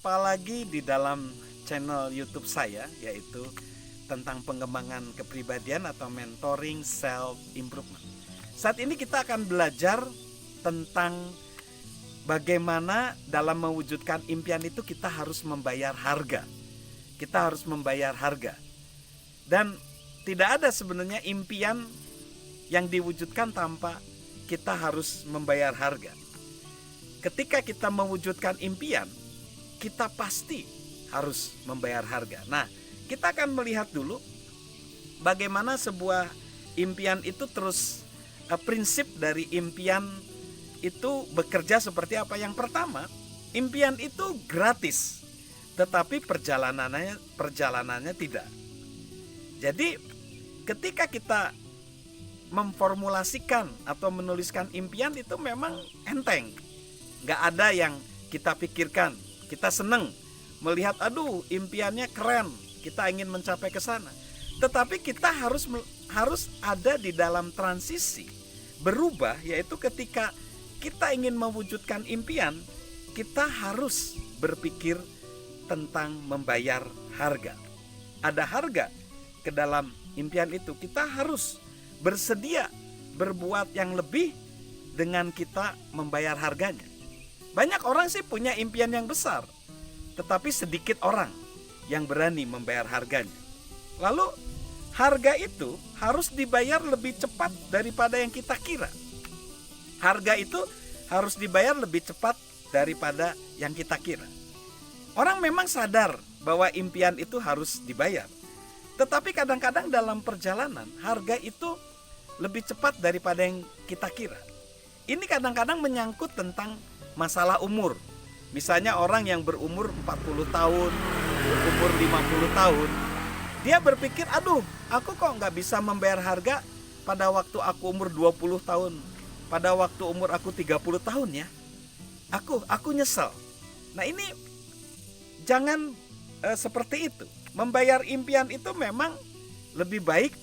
Jumpa lagi di dalam channel YouTube saya, yaitu tentang pengembangan kepribadian atau mentoring self improvement. Saat ini kita akan belajar tentang bagaimana dalam mewujudkan impian itu kita harus membayar harga. Kita harus membayar harga. Dan tidak ada sebenarnya impian yang diwujudkan tanpa kita harus membayar harga. Ketika kita mewujudkan impian, kita pasti harus membayar harga. Nah, kita akan melihat dulu bagaimana sebuah impian itu terus prinsip dari impian itu bekerja seperti apa. Yang pertama, impian itu gratis, tetapi perjalanannya tidak. Jadi, ketika kita memformulasikan atau menuliskan impian itu memang enteng. Gak ada yang kita pikirkan. Kita seneng melihat, aduh impiannya keren, kita ingin mencapai ke sana. Tetapi kita harus ada di dalam transisi berubah, yaitu ketika kita ingin mewujudkan impian, kita harus berpikir tentang membayar harga. Ada harga ke dalam impian itu. Kita harus bersedia berbuat yang lebih dengan kita membayar harganya. Banyak orang sih punya impian yang besar, tetapi sedikit orang yang berani membayar harganya. Lalu harga itu harus dibayar lebih cepat daripada yang kita kira. Harga itu harus dibayar lebih cepat daripada yang kita kira. Orang memang sadar bahwa impian itu harus dibayar, tetapi kadang-kadang dalam perjalanan harga itu lebih cepat daripada yang kita kira. Ini kadang-kadang menyangkut tentang masalah umur. Misalnya orang yang berumur 40 tahun, berumur 50 tahun, dia berpikir, aduh aku kok nggak bisa membayar harga pada waktu aku umur 20 tahun, pada waktu umur aku 30 tahun ya. Aku nyesel. Nah ini jangan seperti itu. Membayar impian itu memang lebih baik,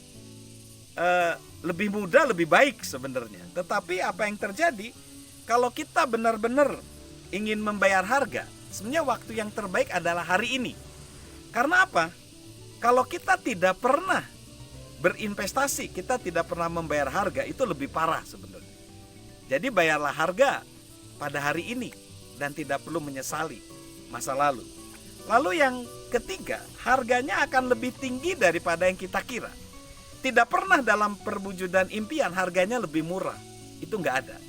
lebih mudah, lebih baik sebenarnya. Tetapi apa yang terjadi kalau kita benar-benar ingin membayar harga, sebenarnya waktu yang terbaik adalah hari ini. Karena apa? Kalau kita tidak pernah berinvestasi, kita tidak pernah membayar harga, itu lebih parah sebenarnya. Jadi bayarlah harga pada hari ini dan tidak perlu menyesali masa lalu. Lalu yang ketiga, harganya akan lebih tinggi daripada yang kita kira. Tidak pernah dalam perwujudan impian harganya lebih murah. Itu nggak ada.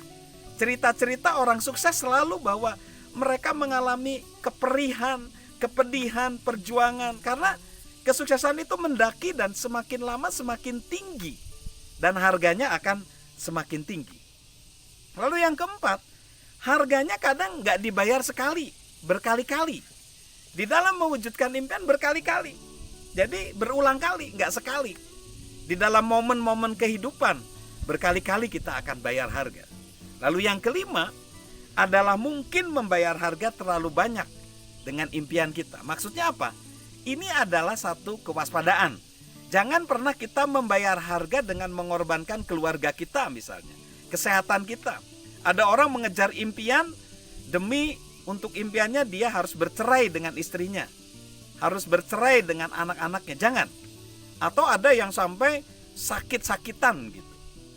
Cerita-cerita orang sukses selalu bahwa mereka mengalami keperihan, kepedihan, perjuangan. Karena kesuksesan itu mendaki dan semakin lama semakin tinggi. Dan harganya akan semakin tinggi. Lalu yang keempat, harganya kadang nggak dibayar sekali, berkali-kali. Di dalam mewujudkan impian berkali-kali. Jadi berulang kali, nggak sekali. Di dalam momen-momen kehidupan, berkali-kali kita akan bayar harga. Lalu yang kelima adalah mungkin membayar harga terlalu banyak dengan impian kita. Maksudnya apa? Ini adalah satu kewaspadaan. Jangan pernah kita membayar harga dengan mengorbankan keluarga kita misalnya. Kesehatan kita. Ada orang mengejar impian demi untuk impiannya dia harus bercerai dengan istrinya. Harus bercerai dengan anak-anaknya. Jangan. Atau ada yang sampai sakit-sakitan gitu.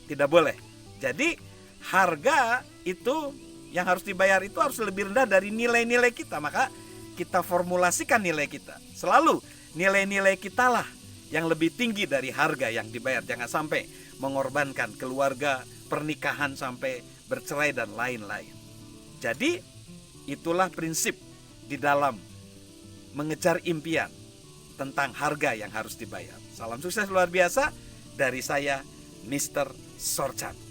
Tidak boleh. Jadi harga itu yang harus dibayar itu harus lebih rendah dari nilai-nilai kita. Maka kita formulasikan nilai kita. Selalu nilai-nilai kita lah yang lebih tinggi dari harga yang dibayar. Jangan sampai mengorbankan keluarga, pernikahan sampai bercerai dan lain-lain. Jadi itulah prinsip di dalam mengejar impian tentang harga yang harus dibayar. Salam sukses luar biasa dari saya, Mr. Sorchan.